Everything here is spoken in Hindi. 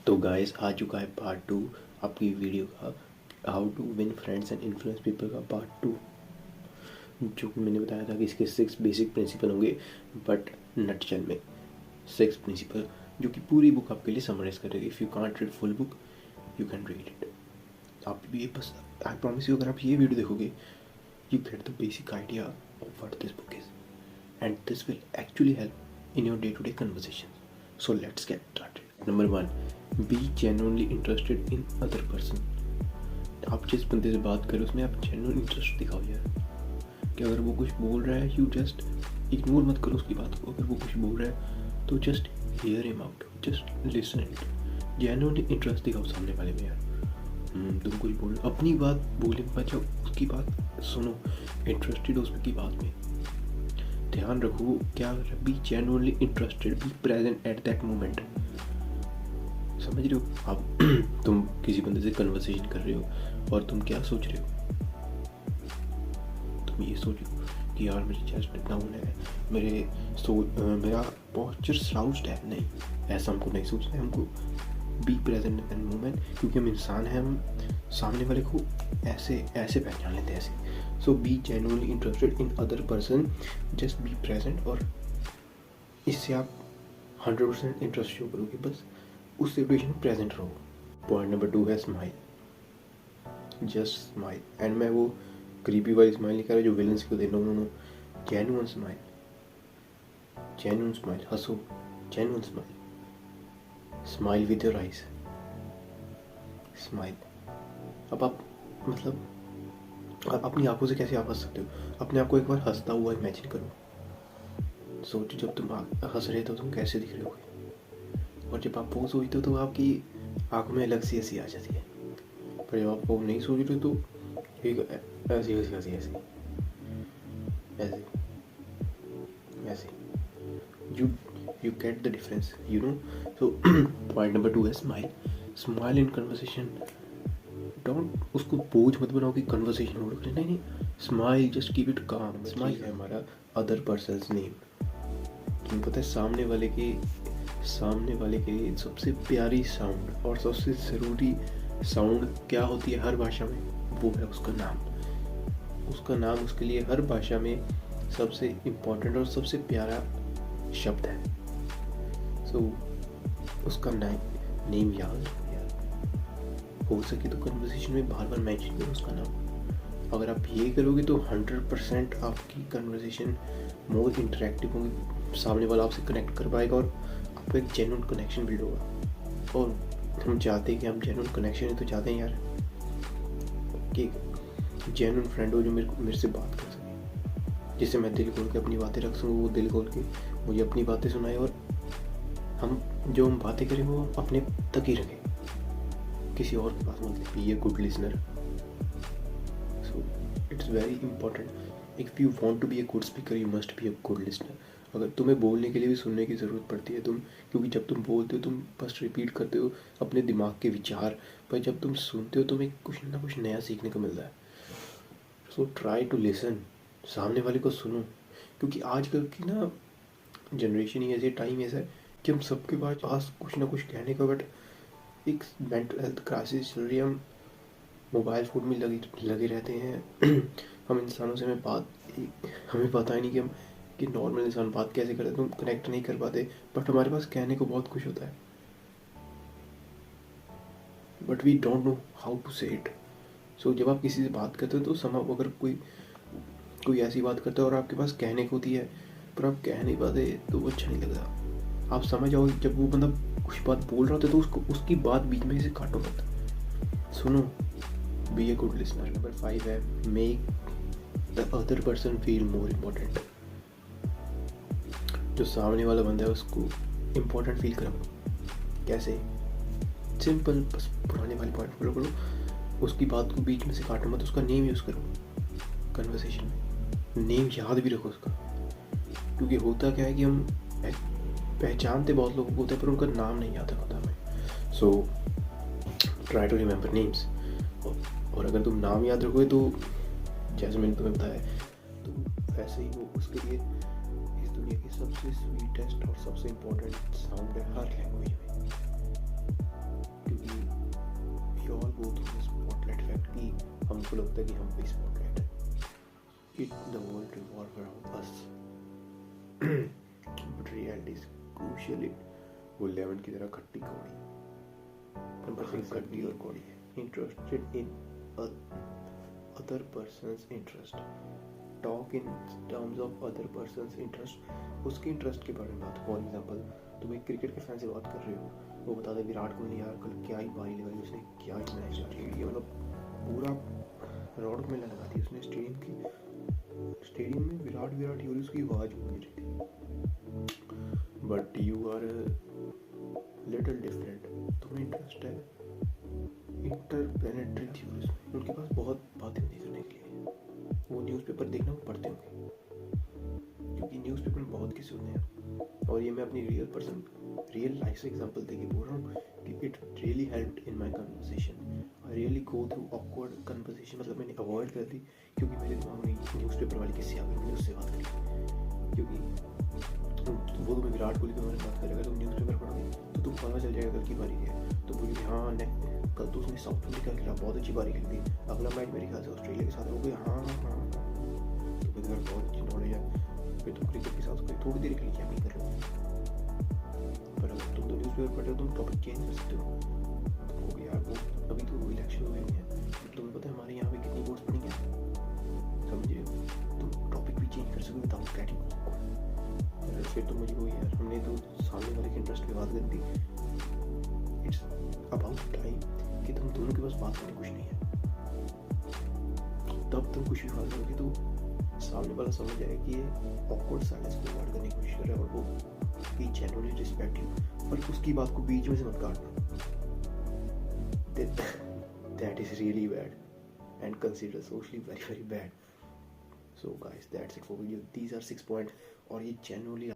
तो गाइस आ चुका है पार्ट 2 आपकी वीडियो का, how to win friends and influence people का पार्ट 2। जो मैंने बताया था कि इसके 6 बेसिक प्रिंसिपल होंगे, बट नटशेल में 6 प्रिंसिपल जो कि पूरी बुक आपके लिए समराइज करेगी। If you can't read full book you can read it. आप भी ये बस आई प्रॉमिस यू, अगर आप ये वीडियो देखोगे you get the basic idea of what this book is and this will actually help in your day to day conversation. So let's get started. Number 1, be genuinely interested in other person. आप जिस बंदे से बात करें उसमें आप जेन्युइन इंटरेस्ट दिखाओ यार, कि अगर वो कुछ बोल रहा है यू जस्ट इग्नोर मत करो उसकी बात को। अगर वो कुछ बोल रहा है तो just hear him out, just listen it. Genuinely interest दिखाओ सामने वाले में यार। तुम कुछ बोल, अपनी बात बोले बचाओ, उसकी बात सुनो, इंटरेस्टेड हो उसकी बात में। ध्यान रखो क्या, be genuinely interested, be present at that moment. समझ रहे हो आप? तुम किसी बंदे से कन्वर्सेशन कर रहे हो और तुम क्या सोच रहे हो? तुम ये सोच रहे हो कि यार मेरी चेस्ट डाउन है, मेरा पोस्चर स्लाउच्ड है। नहीं, ऐसा हमको नहीं सोचना है। हमको बी प्रेजेंट इन मोमेंट, क्योंकि हम इंसान हैं, हम सामने वाले को ऐसे पहचान लेते हैं ऐसे। So be genuinely interested in other person, just be present, और इससे आप 100% इंटरेस्ट शो करोगे। बस उस सिचुएशन में प्रेजेंट रहो। पॉइंट नंबर 2 है स्माइल, जस्ट स्माइल। एंड मैं वो क्रीपी वाली स्माइल नहीं कर रहा जो विलन्स को दे, no no no, genuine smile, genuine smile. हंसो, genuine smile, smile with your eyes, smile. अब आप मतलब आप अपनी आंखों से कैसे आप हंस सकते हो? अपने आप को एक बार हंसता हुआ इमेजिन करो। सोचो जब तुम हंस रहे हो तो तुम कैसे दिख रहे हो, और जब आप वो सोचते हो तो आपकी आंखों में अलग सी हंसी आ जाती है। पर जब आप वो नहीं सोच रहे तो एक ऐसी हंसी ऐसी ऐसे ऐसे you get the difference, you know. So point number 2 है smile, smile in conversation. Don't उसको बोझ मत बनाओ कि कन्वर्सेशन हो रही है, नहीं, स्माइल, जस्ट कीप इट काम। स्माइल है हमारा अदर पर्सनस नेम। तुम्हें पता है सामने वाले के सबसे प्यारी साउंड और सबसे ज़रूरी साउंड क्या होती है हर भाषा में? वो है उसका नाम। उसका नाम उसके लिए हर भाषा में सबसे इम्पोर्टेंट और सबसे प्यारा शब्द है। सो उसका नेम याद रखो यार। हो सके तो कन्वर्सेशन में बार बार मेंशन करो उसका नाम। अगर आप ये करोगे तो 100% आपकी कन्वर्सेशन मोर इंटरेक्टिव होगी, सामने वाला आपसे कनेक्ट कर पाएगा और आपको एक जेन्युइन कनेक्शन बिल्ड होगा। और हम चाहते हैं कि हम जेन्युइन कनेक्शन है तो चाहते हैं यार कि जेन्युइन फ्रेंड हो जो मेरे से बात कर सके, जिससे मैं दिल खोल के अपनी बातें रख सकूँ, वो दिल खोल के मुझे अपनी बातें सुनाए, और हम बातें करें वो अपने तक ही रखें, किसी और के पास मत। Be a good listener. So it's very important. If you want to be a good speaker you must be a good listener. अगर तुम्हें बोलने के लिए भी सुनने की ज़रूरत पड़ती है, क्योंकि जब तुम बोलते हो तुम बस रिपीट करते हो अपने दिमाग के विचार, पर जब तुम सुनते हो तुम्हें कुछ ना कुछ नया सीखने को मिलता है। सो ट्राई टू लिसन, सामने वाले को सुनो, क्योंकि आजकल की ना जनरेशन ही ऐसी, टाइम ऐसा है कि हम सबके पास कुछ ना कुछ कहने का, बट एक मेंटल हेल्थ क्राइसिस चल रही है। हम मोबाइल फ़ोन में लगे रहते हैं। हम इंसानों से हमें पता ही नहीं कि नॉर्मल इंसान बात कैसे करते हैं, हम कनेक्ट नहीं कर पाते, बट हमारे पास कहने को बहुत कुछ होता है, but we don't know how to say it. सो जब आप किसी से बात करते हो तो समझो, अगर कोई ऐसी बात करता है और आपके पास कहने को होती है पर आप कह नहीं पाते तो वो अच्छा नहीं लगता। आप समझ आओ, जब वो बंदा कुछ बात बोल रहा होता है तो उसकी बात बीच में से काटो मत, सुनो। Be a good listener. Number 5 है make the other person feel more important. जो सामने वाला बंदा है उसको इम्पोर्टेंट फील करो। कैसे? सिंपल, बस पुराने वाले पॉइंट फॉलो करो, उसकी बात को बीच में से काटो मत, उसका नेम यूज़ करो कन्वर्सेशन में। नेम याद भी रखो उसका, क्योंकि होता क्या है कि हम पहचानते बहुत लोगों को होते हैं पर उनका नाम नहीं याद रखता हमें। So try to remember names. और अगर तुम नाम याद रखोगे तो जैसे मैंने तुम्हें बताया तो वैसे ही वो उसके लिए इस दुनिया की सबसे स्वीटेस्ट और सबसे इम्पोर्टेंट साउंड है हर लैंग्वेज में। हमको लगता है कि हम भी स्पॉटलाइट है. It the world revolve around us. But reality is crucially वो लेमन की तरह खट्टी कौड़ी, बस एक खट्टी और कौड़ी है. Interested in other person's interest. Talk in terms of other person's interest. उसके इंटरेस्ट के बारे में बात. फॉर एग्जाम्पल तुम एक क्रिकेट के फैन से बात कर रहे हो, वो बता दे विराट कोहली यार कल क्या ही पारी लगाई उसने, क्या ही मैच खेली, मतलब पूरा रॉड में लगा दी उसने. स्टेडियम में विराट ही उसकी आवाज़ गूंज रही थी. But you are little different. तुम्हें इंटरेस्ट है इंटरप्लेनेटरी थ्योरीज में. उनके पास बहुत बातें नहीं करने के लिए. वो न्यूज़पेपर देखना वो पढ़ते होंगे, क्योंकि न्यूज़पेपर में बहुत किस्से होते हैं. और ये मैं अपनी रियल लाइफ से एग्जांपल देके बोल रहा हूँ कि it really helped in my conversation. I really go through awkward conversation. मतलब मैंने अवॉइड कर दी क्योंकि मेरे दिमाग में न्यूज़पेपर वाली किस्से आ गई. मैंने उससे बात करी क्योंकि वो तुम्हें विराट कोहली के बारे में बात करेगा. तुम न्यूज़पेपर पढ़ोगे तो तुम पता चल जाएगा कल की बारी है. तो बोलिए हाँ कल तो उसने साउथ अफ्रीका के खिलाफ बहुत अच्छी बारी खेली थी, अगला मैच मेरे ख्याल से ऑस्ट्रेलिया के साथ हो गया. हाँ तो मेरे घर बहुत अच्छी नॉलेज है. फिर तुम क्रिकेट के साथ उसको थोड़ी देर के लिए क्या नहीं कर रहे हो. पर अगर तुम तो न्यूज़पेपर पढ़ रहे हो तुम टॉपिक चेंज कर सकते हो. तुमको यार वो अभी तो इलेक्शन हुए नहीं है, तुम्हें पता है हमारे यहाँ पे कितनी वोट्स पड़ी हैं, समझ रहे हो. तुम टॉपिक भी चेंज कर सकते हो विदाउट गेटिंग. फिर तो मुझे वो यार हमने तो सामने वाले के इंटरेस्ट पे बात कर दी. इट्स अबाउट टाइम कि तुम दोनों के पास बात करने कुछ नहीं है. तब तुम कुछ भी बात करोगे तो सामने वाला समझ जाएगा कि ये ऑकवर्ड साइलेंस को अवॉइड करने की कोशिश कर रहा है और वो ही जेन्युइनली रिस्पेक्ट यू. पर उसकी बात को बीच में से मत काटना. That is really bad and considered socially very very bad. So guys, that's it for video. These are 6 points और ये genuinely